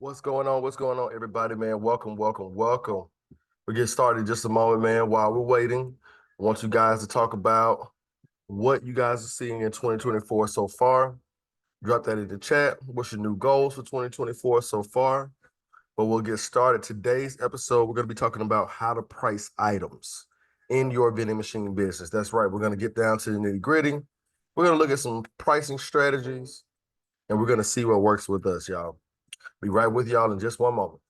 What's going on? What's going on, everybody, man? Welcome, welcome, welcome. We get started in just a moment, man. While we're waiting, I want you guys to talk about what you guys are seeing in 2024 so far. Drop that in the chat. What's your new goals for 2024 so far? But we'll get started. Today's episode, we're going to be talking about how to price items in your vending machine business. That's right. We're going to get down to the nitty gritty. We're going to look at some pricing strategies, and we're going to see what works with us, y'all. Be right with y'all in just one moment.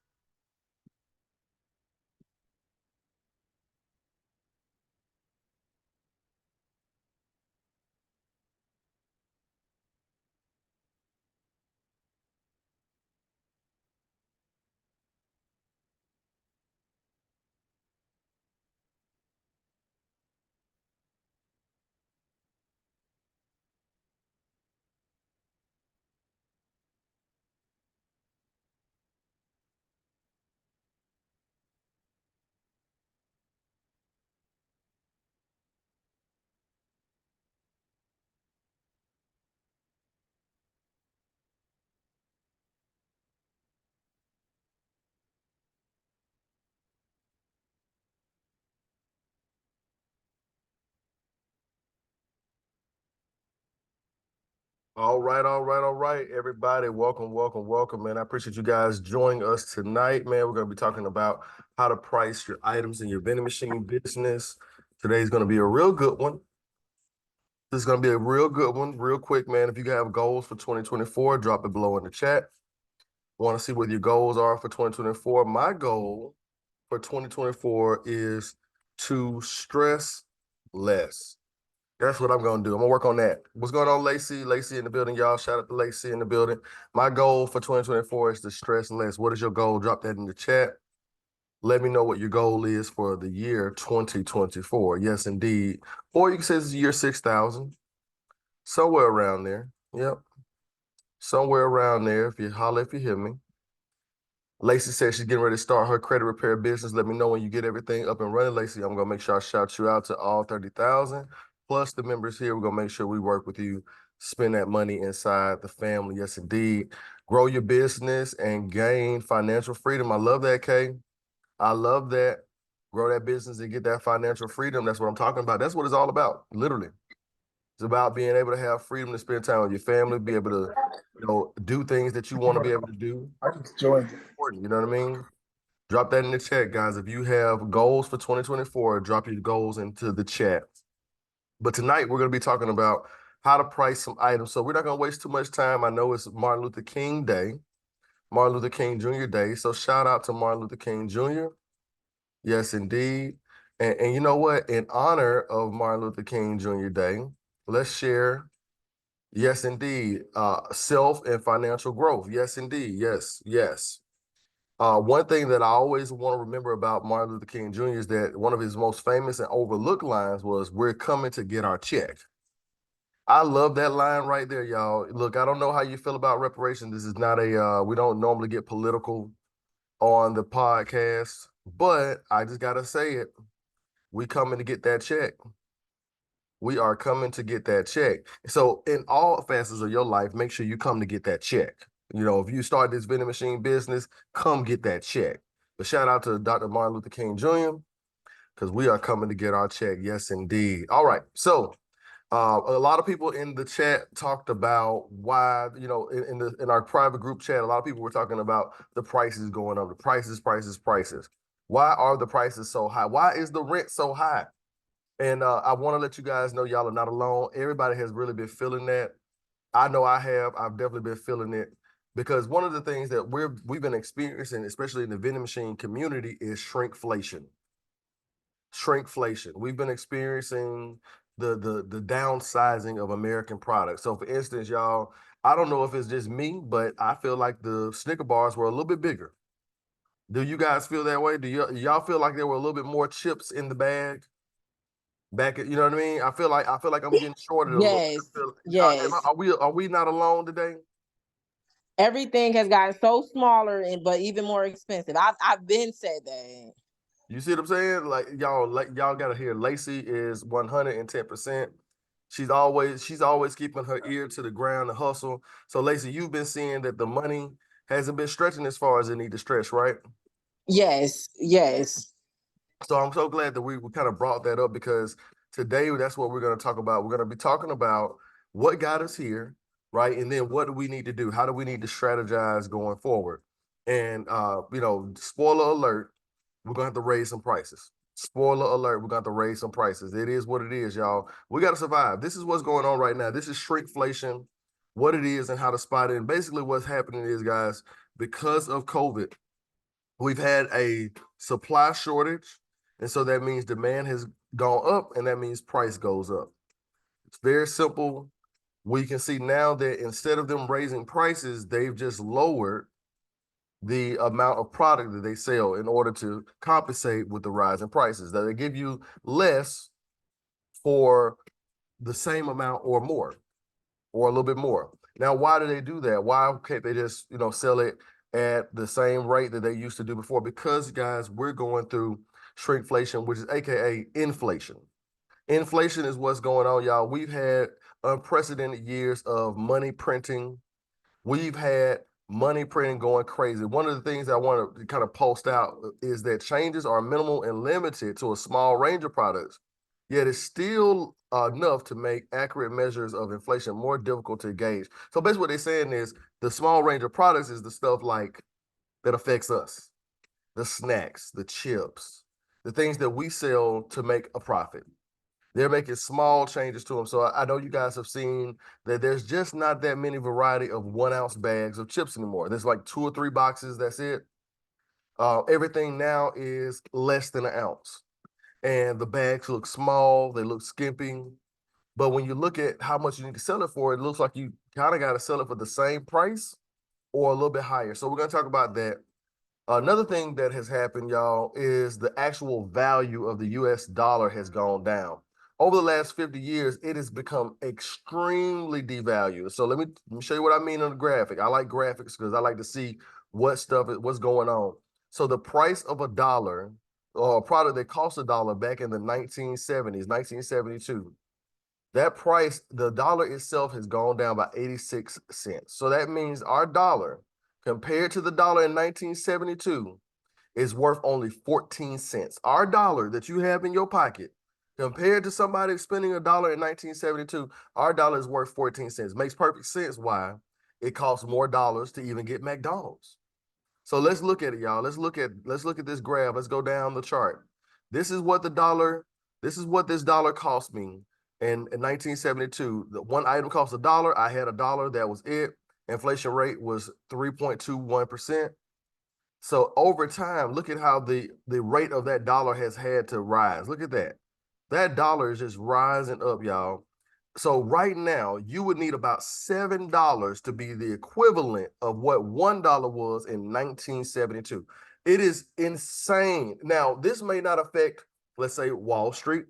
All right, all right, all right, everybody. Welcome, welcome, welcome, man. I appreciate you guys joining us tonight, man. We're going to be talking about how to price your items in your vending machine business. Today's going to be a real good one. This is going to be a real good one, real quick, man. If you have goals for 2024, drop it below in the chat. Want to see what your goals are for 2024? My goal for 2024 is to stress less. That's what I'm going to do. I'm going to work on that. What's going on, Lacey? Lacey in the building, y'all. Shout out to Lacey in the building. My goal for 2024 is to stress less. What is your goal? Drop that in the chat. Let me know what your goal is for the year 2024. Yes, indeed. Or you can say it's year 6,000. Somewhere around there. Yep. Somewhere around there. If you holler, if you hear me. Lacey says she's getting ready to start her credit repair business. Let me know when you get everything up and running, Lacey. I'm going to make sure I shout you out to all 30,000. Plus the members here, we're going to make sure we work with you, spend that money inside the family. Yes, indeed. Grow your business and gain financial freedom. I love that, Kay. I love that. Grow that business and get that financial freedom. That's what I'm talking about. That's what it's all about, literally. It's about being able to have freedom to spend time with your family, be able to, do things that you want to be able to do. I just joined. You know what I mean? Drop that in the chat, guys. If you have goals for 2024, drop your goals into the chat. But tonight we're going to be talking about how to price some items. So we're not going to waste too much time. I know it's Martin Luther King Day, Martin Luther King Jr. Day. So shout out to Martin Luther King Jr. Yes, indeed. And you know what? In honor of Martin Luther King Jr. Day, let's share. Yes, indeed. Self and financial growth. Yes, indeed. Yes, yes. One thing that I always want to remember about Martin Luther King Jr. is that one of his most famous and overlooked lines was, "We're coming to get our check." I love that line right there, y'all. Look, I don't know how you feel about reparations. This is not we don't normally get political on the podcast, but I just got to say it. We coming to get that check. We are coming to get that check. So in all facets of your life, make sure you come to get that check. If you start this vending machine business, come get that check. But shout out to Dr. Martin Luther King Jr. because we are coming to get our check. Yes, indeed. All right. So a lot of people in the chat talked about why, in our private group chat, a lot of people were talking about the prices going up, the prices, prices, prices. Why are the prices so high? Why is the rent so high? And I want to let you guys know y'all are not alone. Everybody has really been feeling that. I know I have. I've definitely been feeling it because one of the things that we've been experiencing, especially in the vending machine community, is shrinkflation. Shrinkflation. We've been experiencing the downsizing of American products. So, for instance, y'all, I don't know if it's just me, but I feel like the Snicker bars were a little bit bigger. Do you guys feel that way? Do y'all feel like there were a little bit more chips in the bag? Back at, you know what I mean? I feel like I'm getting shorted a little Yes, bit. yes. Are we not alone today? Everything has gotten so smaller but even more expensive. I've been said that. You see what I'm saying? Like y'all gotta hear Lacey is 110%. She's always keeping her ear to the ground to hustle. So Lacey, you've been seeing that the money hasn't been stretching as far as it need to stretch, right? Yes, yes. So I'm so glad that we kind of brought that up because today that's what we're going to talk about. We're going to be talking about what got us here, right? And then what do we need to do? How do we need to strategize going forward? And spoiler alert, we're gonna have to raise some prices. Spoiler alert, we're gonna have to raise some prices. It is what it is, y'all. We gotta survive. This is what's going on right now. This is shrinkflation, what it is and how to spot it. And basically what's happening is, guys, because of COVID, we've had a supply shortage. And so that means demand has gone up and that means price goes up. It's very simple. We can see now that instead of them raising prices, they've just lowered the amount of product that they sell in order to compensate with the rise in prices. That they give you less for the same amount or more, or a little bit more. Now, why do they do that? Why can't they just, sell it at the same rate that they used to do before? Because, guys, we're going through shrinkflation, which is AKA inflation. Inflation is what's going on, y'all. We've had unprecedented years of money printing. We've had money printing going crazy. One of the things I want to kind of post out is that changes are minimal and limited to a small range of products, yet it's still enough to make accurate measures of inflation more difficult to gauge. So basically what they're saying is the small range of products is the stuff like that affects us, the snacks, the chips, the things that we sell to make a profit. They're making small changes to them. So I know you guys have seen that there's just not that many variety of 1 ounce bags of chips anymore. There's like 2 or 3 boxes. That's it. Everything now is less than an ounce. And the bags look small. They look skimping. But when you look at how much you need to sell it for, it looks like you kind of got to sell it for the same price or a little bit higher. So we're going to talk about that. Another thing that has happened, y'all, is the actual value of the US dollar has gone down. Over the last 50 years, it has become extremely devalued. So let me show you what I mean on the graphic. I like graphics because I like to see what's going on. So the price of a dollar or a product that cost a dollar back in the 1970s, 1972, that price, the dollar itself has gone down by 86 cents. So that means our dollar compared to the dollar in 1972 is worth only 14 cents. Our dollar that you have in your pocket compared to somebody spending a dollar in 1972, our dollar is worth 14 cents. Makes perfect sense why it costs more dollars to even get McDonald's. So let's look at it, y'all. Let's look at this graph. Let's go down the chart. This is what this dollar cost me in 1972. The one item cost a dollar. I had a dollar. That was it. Inflation rate was 3.21%. So over time, look at how the rate of that dollar has had to rise. Look at that. That dollar is just rising up, y'all. So right now, you would need about $7 to be the equivalent of what $1 was in 1972. It is insane. Now, this may not affect, let's say, Wall Street,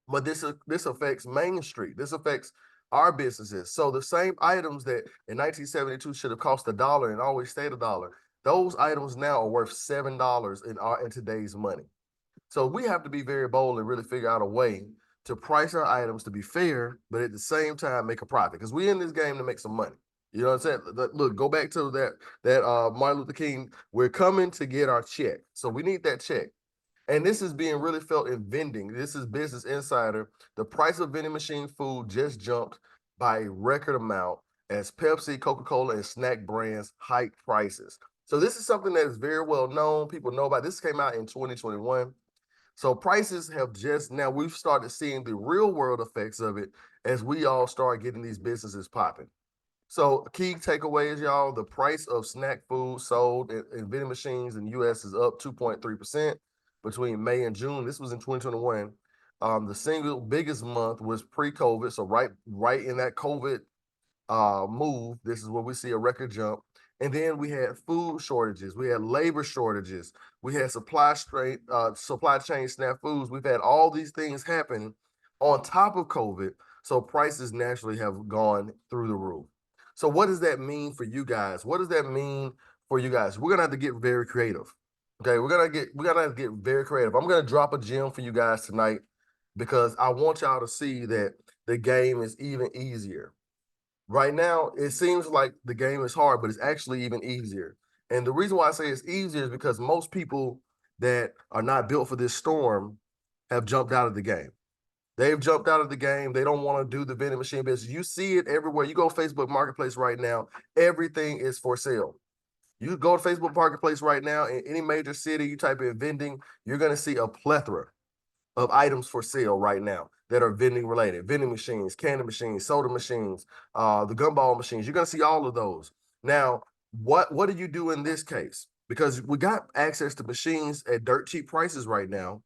but this affects Main Street. This affects our businesses. So the same items that in 1972 should have cost a dollar and always stayed a dollar, those items now are worth $7 in today's money. So we have to be very bold and really figure out a way to price our items to be fair, but at the same time make a profit. Because we're in this game to make some money. You know what I'm saying? Look, go back to that Martin Luther King. We're coming to get our check, so we need that check. And this is being really felt in vending. This is Business Insider. The price of vending machine food just jumped by a record amount as Pepsi, Coca-Cola, and snack brands hike prices. So this is something that is very well known. People know about. This came out in 2021. So prices have just now we've started seeing the real world effects of it as we all start getting these businesses popping. So key takeaways, y'all, the price of snack food sold in vending machines in the US is up 2.3% between May and June. This was in 2021. The single biggest month was pre-COVID. So right in that COVID move, this is where we see a record jump. And then we had food shortages, we had labor shortages, we had supply chain snafus. We've had all these things happen on top of COVID. So prices naturally have gone through the roof. So what does that mean for you guys? What does that mean for you guys? We're gonna have to get very creative. Okay, we're gonna get very creative. I'm gonna drop a gem for you guys tonight because I want y'all to see that the game is even easier. Right now, it seems like the game is hard, but it's actually even easier. And the reason why I say it's easier is because most people that are not built for this storm have jumped out of the game. They've jumped out of the game. They don't want to do the vending machine business. You see it everywhere. You go Facebook Marketplace right now, everything is for sale. You go to Facebook Marketplace right now in any major city, you type in vending, you're going to see a plethora of items for sale right now that are vending related. Vending machines, candy machines, soda machines, the gumball machines. You're going to see all of those. Now, what do you do in this case? Because we got access to machines at dirt cheap prices right now,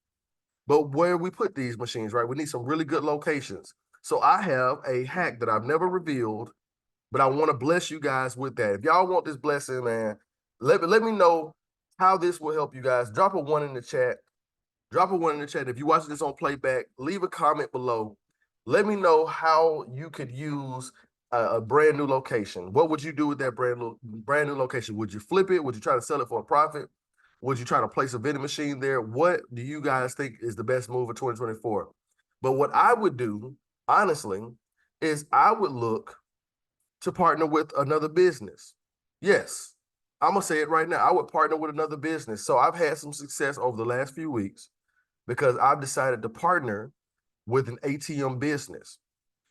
but where we put these machines, right? We need some really good locations. So I have a hack that I've never revealed, but I want to bless you guys with that. If y'all want this blessing, man, let me know how this will help you guys. Drop a one in the chat. Drop a one in the chat. If you're watching this on playback, leave a comment below. Let me know how you could use a brand new location. What would you do with that brand new location? Would you flip it? Would you try to sell it for a profit? Would you try to place a vending machine there? What do you guys think is the best move for 2024? But what I would do, honestly, is I would look to partner with another business. Yes, I'm gonna say it right now. I would partner with another business. So I've had some success over the last few weeks because I've decided to partner with an ATM business.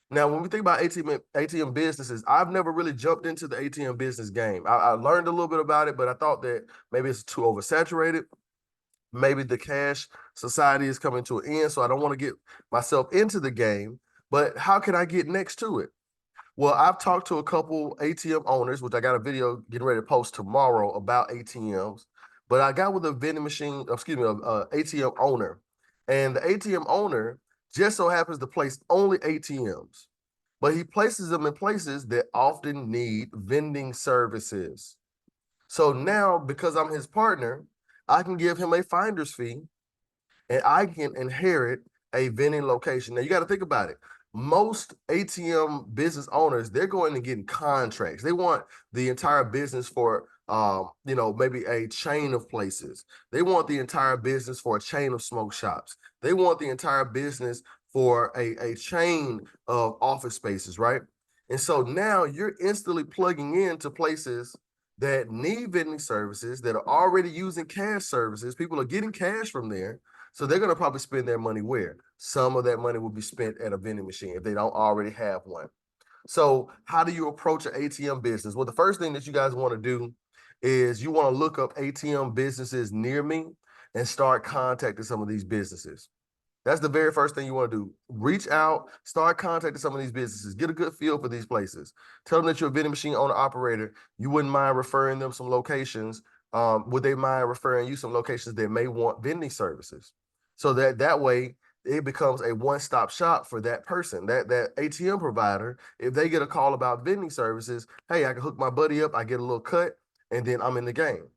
Now, when we think about ATM businesses, I've never really jumped into the ATM business game. I learned a little bit about it, but I thought that maybe it's too oversaturated. Maybe the cash society is coming to an end, so I don't want to get myself into the game. But how can I get next to it? Well, I've talked to a couple ATM owners, which I got a video getting ready to post tomorrow about ATMs. But I got with a vending machine, excuse me, a ATM owner, and the ATM owner just so happens to place only ATMs, but he places them in places that often need vending services. So now, because I'm his partner, I can give him a finder's fee and I can inherit a vending location. Now you got to think about it. Most ATM business owners, they're going to get contracts. They want the entire business for maybe a chain of places. They want the entire business for a chain of smoke shops. They want the entire business for a chain of office spaces, right? And so now you're instantly plugging into places that need vending services that are already using cash services. People are getting cash from there, so they're going to probably spend their money where? Some of that money will be spent at a vending machine if they don't already have one. So how do you approach an ATM business? Well, the first thing that you guys want to do is you want to look up ATM businesses near me and start contacting some of these businesses. That's the very first thing you want to do. Reach out, start contacting some of these businesses, get a good feel for these places. Tell them that you're a vending machine owner operator. You wouldn't mind referring them some locations. Would they mind referring you some locations that may want vending services? So that way it becomes a one-stop shop for that person, that ATM provider. If they get a call about vending services, hey, I can hook my buddy up, I get a little cut, and then I'm in the game.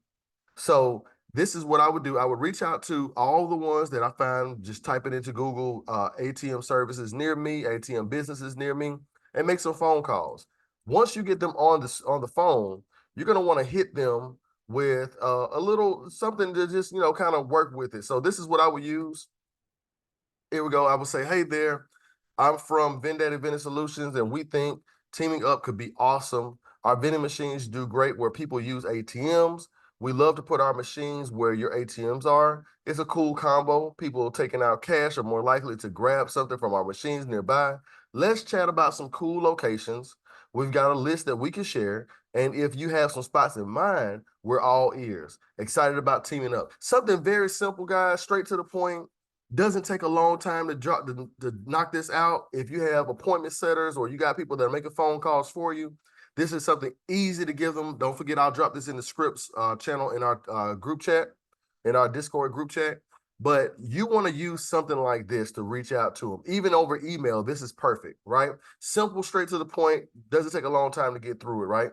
So this is what I would do. I would reach out to all the ones that I find, just type it into Google, ATM services near me, ATM businesses near me, and make some phone calls. Once you get them on the phone, you're gonna want to hit them with a little something to just kind of work with it. So this is what I would use. Here we go. I would say, hey there, I'm from Vending Solutions, and we think teaming up could be awesome. Our vending machines do great where people use ATMs. We love to put our machines where your ATMs are. It's a cool combo. People taking out cash are more likely to grab something from our machines nearby. Let's chat about some cool locations. We've got a list that we can share. And if you have some spots in mind, we're all ears. Excited about teaming up. Something very simple, guys, straight to the point. Doesn't take a long time to knock this out. If you have appointment setters or you got people that are making phone calls for you, this is something easy to give them. Don't forget, I'll drop this in the scripts channel in our group chat, in our Discord group chat. But you want to use something like this to reach out to them. Even over email, this is perfect, right? Simple, straight to the point. Doesn't take a long time to get through it, right?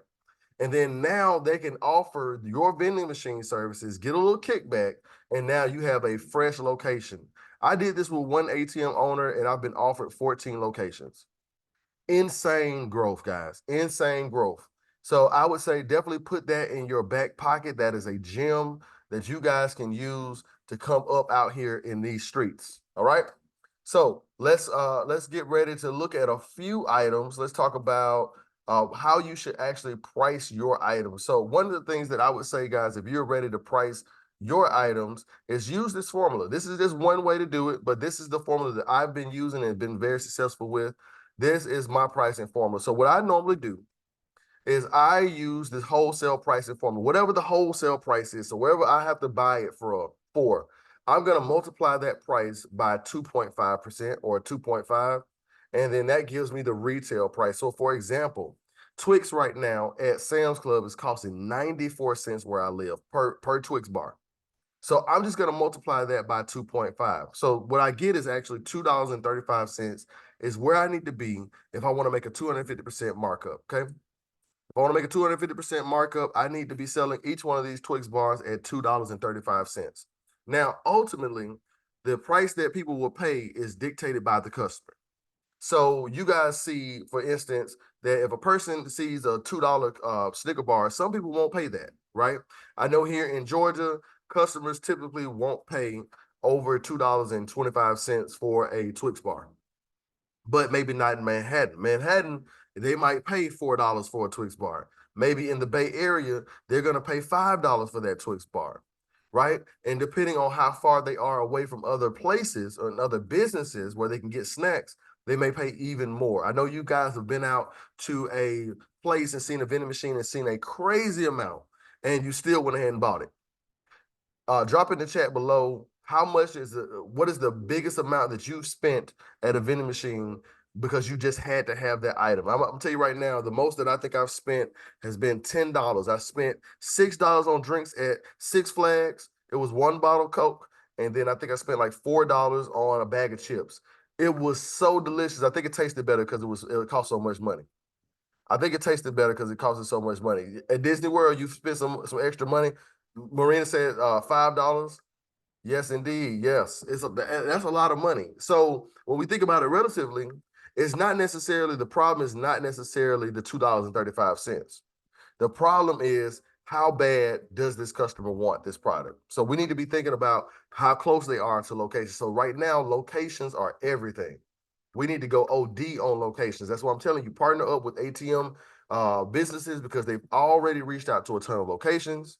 And then now they can offer your vending machine services, get a little kickback, and now you have a fresh location. I did this with one ATM owner, and I've been offered 14 locations. Insane growth, guys. Insane growth. So I would say definitely put that in your back pocket. That is a gem that you guys can use to come up out here in these streets. All right. So let's get ready to look at a few items. Let's talk about how you should actually price your items. So one of the things that I would say, guys, if you're ready to price your items, is use this formula. This is just one way to do it, but this is the formula that I've been using and been very successful with. This is my pricing formula. So what I normally do is I use this wholesale pricing formula, whatever the wholesale price is. So wherever I have to buy it for, I'm going to multiply that price by 2.5% or 2.5, and then that gives me the retail price. So for example, Twix right now at Sam's Club is costing 94 cents where I live per Twix bar. So I'm just going to multiply that by 2.5. So what I get is actually $2.35 is where I need to be if I want to make a 250% markup. Okay. If I want to make a 250% markup, I need to be selling each one of these Twix bars at $2.35. Now, ultimately, the price that people will pay is dictated by the customer. So you guys see, for instance, that if a person sees a $2 Snicker bar, some people won't pay that, right? I know here in Georgia, customers typically won't pay over $2.25 for a Twix bar, but maybe not in Manhattan. Manhattan, they might pay $4 for a Twix bar. Maybe in the Bay Area, they're going to pay $5 for that Twix bar, right? And depending on how far they are away from other places or other businesses where they can get snacks, they may pay even more. I know you guys have been out to a place and seen a vending machine and seen a crazy amount, and you still went ahead and bought it. Drop in the chat below how much is what is the biggest amount that you've spent at a vending machine because you just had to have that item. I'm gonna tell you right now, the most that I think I've spent has been $10. I spent $6 on drinks at Six Flags. It was one bottle of Coke, and then I think I spent like $4 on a bag of chips. It was so delicious. I think it tasted better because it cost so much money. I think it tasted better because it costed so much money. At Disney World, you spent some extra money. Marina said $5. Yes, indeed. Yes, that's a lot of money. So when we think about it relatively, it's not necessarily the problem is not necessarily the $2.35. The problem is how bad does this customer want this product? So we need to be thinking about how close they are to locations. So right now, locations are everything. We need to go OD on locations. That's why I'm telling you, partner up with ATM businesses because they've already reached out to a ton of locations.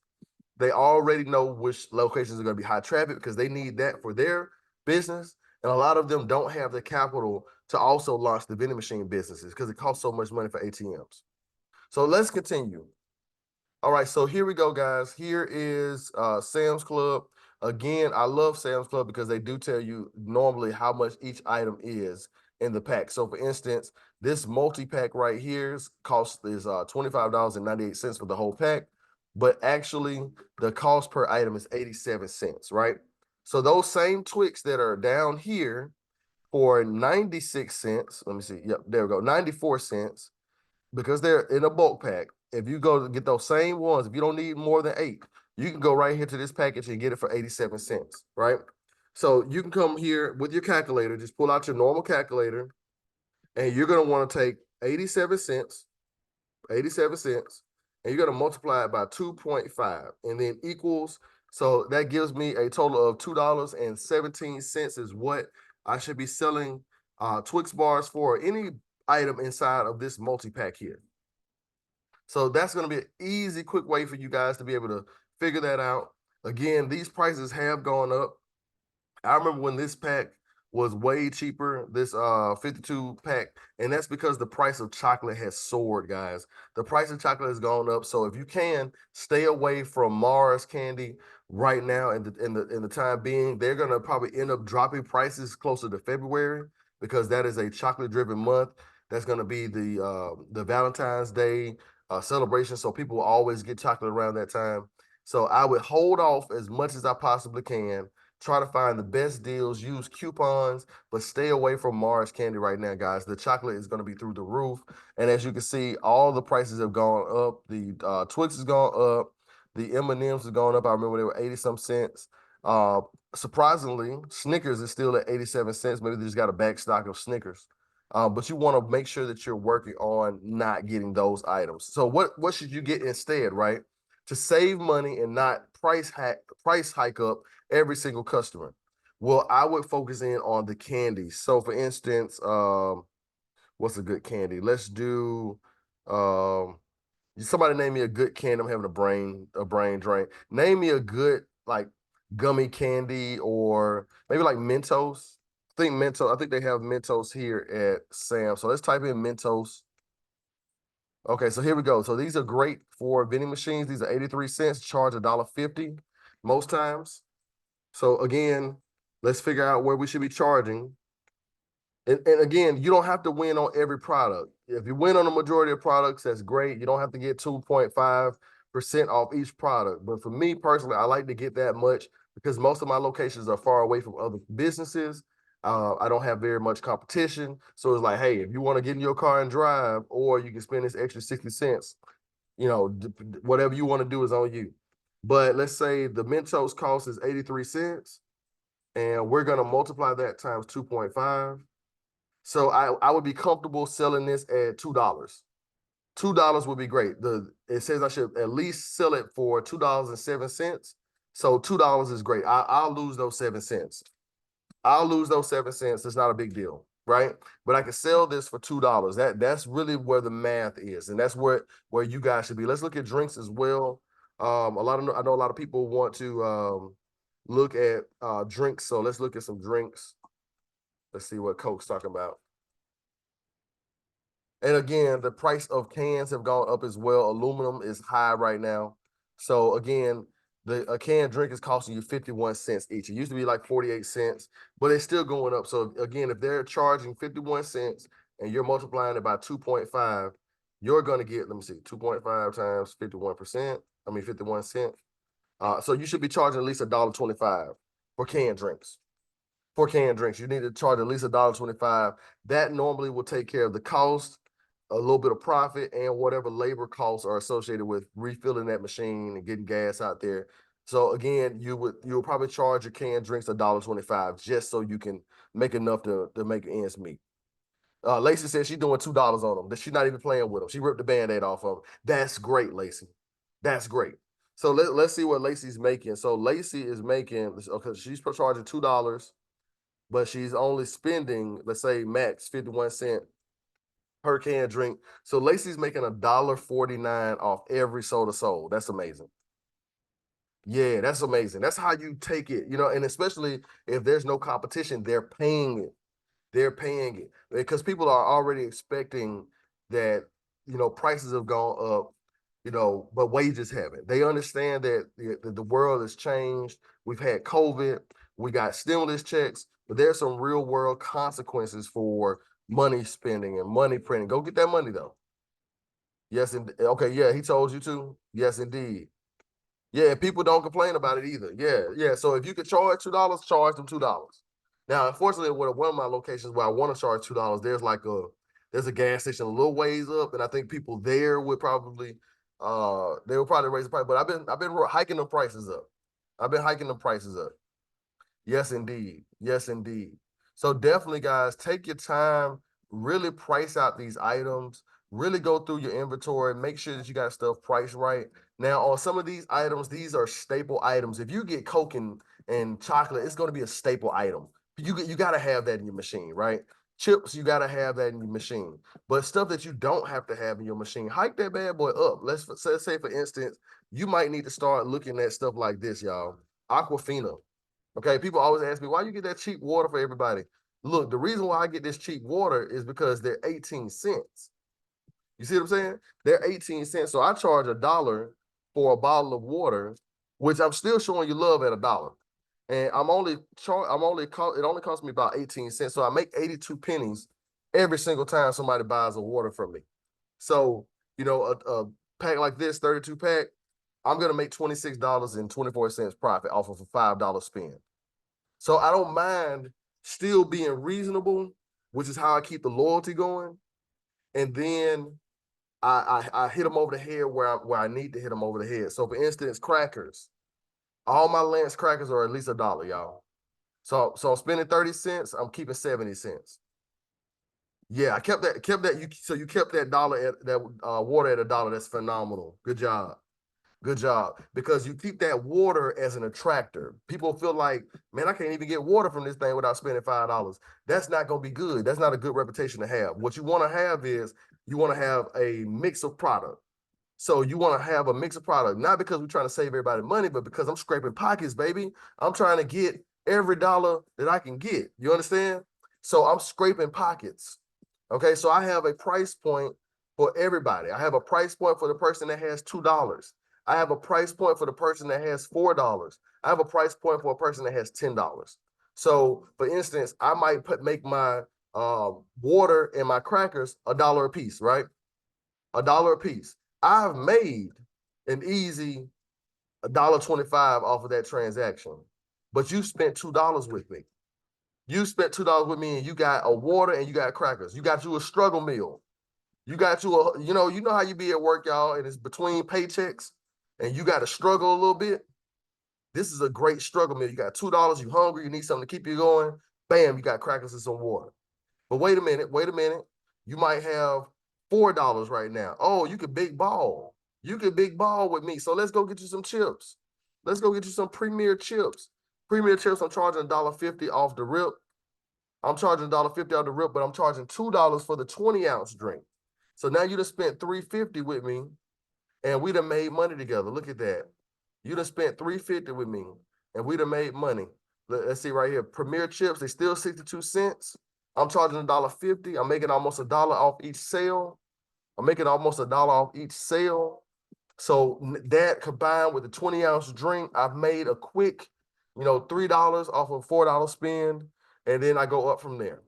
They already know which locations are going to be high traffic because they need that for their business. And a lot of them don't have the capital to also launch the vending machine businesses because it costs so much money for ATMs. So let's continue. All right, so here we go, guys. Here is Sam's Club. Again, I love Sam's Club because they do tell you normally how much each item is in the pack. So, for instance, this multi-pack right here is $25.98 for the whole pack, but actually the cost per item is 87 cents, right? So those same Twix that are down here for 96 cents, let me see. Yep, there we go, 94 cents because they're in a bulk pack. If you go to get those same ones, if you don't need more than 8, you can go right here to this package and get it for 87 cents, right? So you can come here with your calculator, just pull out your normal calculator, and you're going to want to take 87 cents, 87 cents, and you're going to multiply it by 2.5 and then equals. So that gives me a total of $2.17 is what I should be selling Twix bars for any item inside of this multi-pack here. So that's going to be an easy, quick way for you guys to be able to figure that out. Again, these prices have gone up. I remember when this pack was way cheaper, this 52 pack, and that's because the price of chocolate has soared, guys. The price of chocolate has gone up. So if you can stay away from Mars candy right now in the time being, they're gonna probably end up dropping prices closer to February because that is a chocolate driven month. That's gonna be the Valentine's Day celebration. So people will always get chocolate around that time. So I would hold off as much as I possibly can. Try to find the best deals, use coupons, but stay away from Mars candy right now, guys. The chocolate is going to be through the roof. And as you can see, all the prices have gone up. The Twix has gone up. The M&Ms has gone up. I remember they were 80 some cents. Surprisingly, Snickers is still at 87 cents. Maybe they just got a back stock of Snickers. But you want to make sure that you're working on not getting those items. So what should you get instead, right? To save money and not price hike up every single customer. Well, I would focus in on the candies. So for instance, what's a good candy? Let's do Um, somebody name me a good candy. I'm having a brain drain. Name me a good like gummy candy or maybe like Mentos. I think they have Mentos here at Sam. So let's type in Mentos. Okay, so here we go. So these are great for vending machines. These are 83 cents, charge $1.50 most times. So again, let's figure out where we should be charging. And again, you don't have to win on every product. If you win on the majority of products, that's great. You don't have to get 2.5% off each product. But for me personally, I like to get that much because most of my locations are far away from other businesses. I don't have very much competition. So it's like, hey, if you want to get in your car and drive, or you can spend this extra 60 cents, whatever you want to do is on you. But let's say the Mentos cost is 83 cents, and we're going to multiply that times 2.5. So I would be comfortable selling this at $2. $2 would be great. It says I should at least sell it for $2.07. So $2 is great. I'll lose those 7 cents. I'll lose those 7 cents. It's not a big deal, right? But I can sell this for $2. That's really where the math is, and that's where you guys should be. Let's look at drinks as well. I know a lot of people want to look at drinks, so let's look at some drinks. Let's see what Coke's talking about. And again, the price of cans have gone up as well. Aluminum is high right now. So again, a canned drink is costing you 51 cents each. It used to be like 48 cents, but it's still going up. So again, if they're charging 51 cents and you're multiplying it by 2.5, you're going to get, let me see, 2.5 times 51%. I mean, 51 cents. So you should be charging at least $1.25 for canned drinks. For canned drinks, you need to charge at least $1.25. That normally will take care of the cost, a little bit of profit, and whatever labor costs are associated with refilling that machine and getting gas out there. So again, you'll probably charge your canned drinks $1.25 just so you can make enough to make ends meet. Lacey said she's doing $2 on them. That she's not even playing with them. She ripped the band-aid off of them. That's great, Lacey. That's great. So let's see what Lacey's making. So Lacey is making, okay, she's charging $2, but she's only spending, let's say, max 51 cent per can drink. So Lacey's making $1.49 off every soda sold. That's amazing. Yeah, that's amazing. That's how you take it, and especially if there's no competition, they're paying it. They're paying it because people are already expecting that, prices have gone up, but wages haven't. They understand that the world has changed. We've had COVID, we got stimulus checks, but there's some real world consequences for money spending and money printing. Go get that money though. Yes, and okay, yeah, he told you to. Yes, indeed. Yeah, people don't complain about it either. Yeah, yeah. So if you could charge $2, charge them $2. Now, unfortunately, with one of my locations where I want to charge $2, there's a gas station a little ways up, and I think people there would probably they would probably raise the price. But I've been hiking the prices up. I've been hiking the prices up. Yes, indeed. Yes, indeed. So definitely, guys, take your time, really price out these items, really go through your inventory, make sure that you got stuff priced right. Now, on some of these items, these are staple items. If you get Coke and chocolate, it's going to be a staple item. You got to have that in your machine, right? Chips, you got to have that in your machine. But stuff that you don't have to have in your machine, hike that bad boy up. Let's say, for instance, you might need to start looking at stuff like this, y'all. Aquafina. Okay, people always ask me, why you get that cheap water for everybody? Look, the reason why I get this cheap water is because they're 18 cents. You see what I'm saying? They're 18 cents. So I charge $1 for a bottle of water, which I'm still showing you love at $1. And it only costs me about 18 cents. So I make 82 pennies every single time somebody buys a water from me. So, a pack like this, 32 pack, I'm gonna make $26.24 profit off of a $5 spend. So I don't mind still being reasonable, which is how I keep the loyalty going. And then I hit them over the head where I need to hit them over the head. So for instance, crackers. All my Lance crackers are at least $1, y'all. So I'm spending 30 cents, I'm keeping 70 cents. Yeah, I kept that. You kept that dollar at that water at $1. That's phenomenal. Good job. Good job. Because you keep that water as an attractor. People feel like, man, I can't even get water from this thing without spending $5. That's not going to be good. That's not a good reputation to have. What you want to have is you want to have a mix of product. So you want to have a mix of product, not because we're trying to save everybody money, but because I'm scraping pockets, baby. I'm trying to get every dollar that I can get. You understand? So I'm scraping pockets. Okay, so I have a price point for everybody. I have a price point for the person that has $2. I have a price point for the person that has $4. I have a price point for a person that has $10. So, for instance, I might make my water and my crackers $1 a piece, right? $1 a piece. I've made an easy $1.25 off of that transaction, but you spent $2 with me. You spent $2 with me, and you got a water and you got crackers. You got you a struggle meal. You got you a, you know how you be at work, y'all, and it's between paychecks, and you got to struggle a little bit. This is a great struggle meal. You got $2. You hungry? You need something to keep you going. Bam, you got crackers and some water. But wait a minute, wait a minute. You might have $4 right now. Oh, you could big ball. You could big ball with me. So let's go get you some chips. Let's go get you some premier chips. Premier chips, I'm charging $1.50 off the rip. I'm charging $1.50 off the rip, but I'm charging $2 for the 20-ounce drink. So now you done spent $3.50 with me, and we done made money together. Look at that. You done spent $3.50 with me, and we done made money. Let's see right here. Premier chips, they still 62 cents. I'm charging $1.50. I'm making almost $1 off each sale. I'm making almost $1 off each sale. So that combined with the 20-ounce drink, I've made a quick, $3 off of $4 spend, and then I go up from there.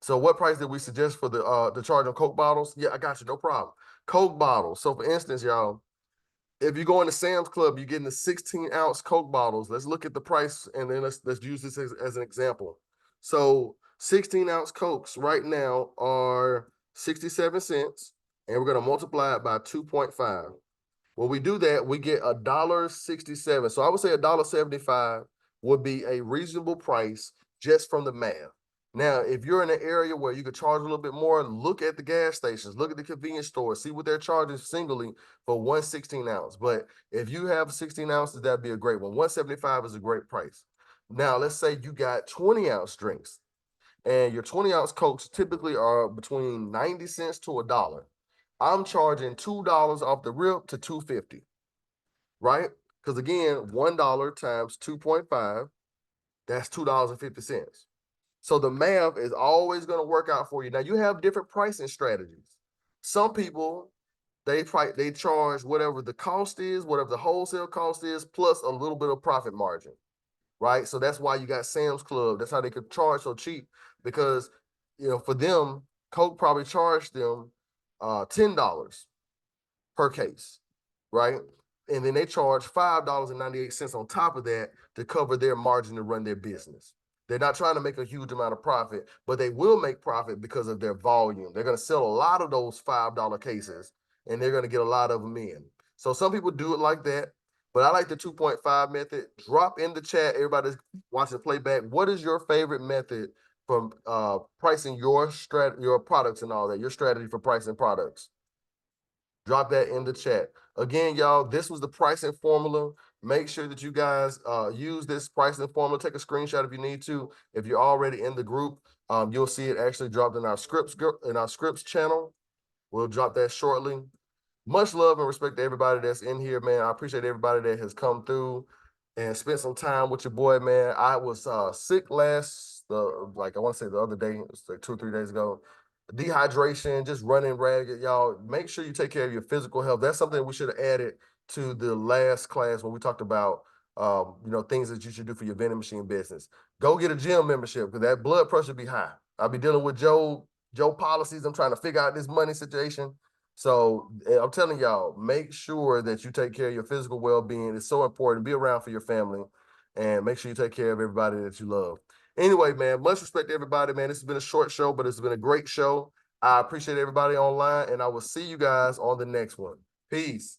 So what price did we suggest for the charge on Coke bottles? Yeah, I got you, no problem. Coke bottles. So for instance, y'all, if you go into Sam's Club, you're getting the 16-ounce Coke bottles. Let's look at the price, and then let's use this as an example. So 16-ounce Cokes right now are 67 cents, and we're going to multiply it by 2.5. When we do that, we get $1.67. So I would say $1.75 would be a reasonable price just from the math. Now, if you're in an area where you could charge a little bit more, look at the gas stations, look at the convenience stores, see what they're charging singly for one 16-ounce. But if you have 16 ounces, that'd be a great one. 175 is a great price. Now, let's say you got 20-ounce drinks, and your 20-ounce Cokes typically are between 90 cents to $1. I'm charging $2 off the rip to $2.50, right? Because again, $1 times 2.5, that's $2.50. So the math is always going to work out for you. Now you have different pricing strategies. Some people they charge whatever the cost is, whatever the wholesale cost is, plus a little bit of profit margin, right? So that's why you got Sam's Club. That's how they could charge so cheap, because for them, Coke probably charged them $10 per case, right? And then they charge $5.98 on top of that to cover their margin to run their business. They're not trying to make a huge amount of profit, but they will make profit because of their volume. They're going to sell a lot of those $5 cases, and they're going to get a lot of them in. So some people do it like that, but I like the 2.5 method. Drop in the chat, everybody's watching playback. What is your favorite method from pricing your products and all that, your strategy for pricing products? Drop that in the chat. Again, y'all, this was the pricing formula. Make sure that you guys use this pricing formula. Take a screenshot if you need to. If you're already in the group, you'll see it actually dropped in our scripts channel. We'll drop that shortly. Much love and respect to everybody that's in here, man. I appreciate everybody that has come through and spent some time with your boy, man. I was sick I want to say the other day, it was like 2 or 3 days ago. Dehydration, just running ragged, y'all. Make sure you take care of your physical health. That's something we should have added to the last class when we talked about things that you should do for your vending machine business. Go get a gym membership, because that blood pressure be high. I'll be dealing with Joe policies. I'm trying to figure out this money situation. So I'm telling y'all, make sure that you take care of your physical well-being. It's so important. Be around for your family, and make sure you take care of everybody that you love. Anyway, man, much respect to everybody, man. This has been a short show, but it's been a great show. I appreciate everybody online, and I will see you guys on the next one. Peace.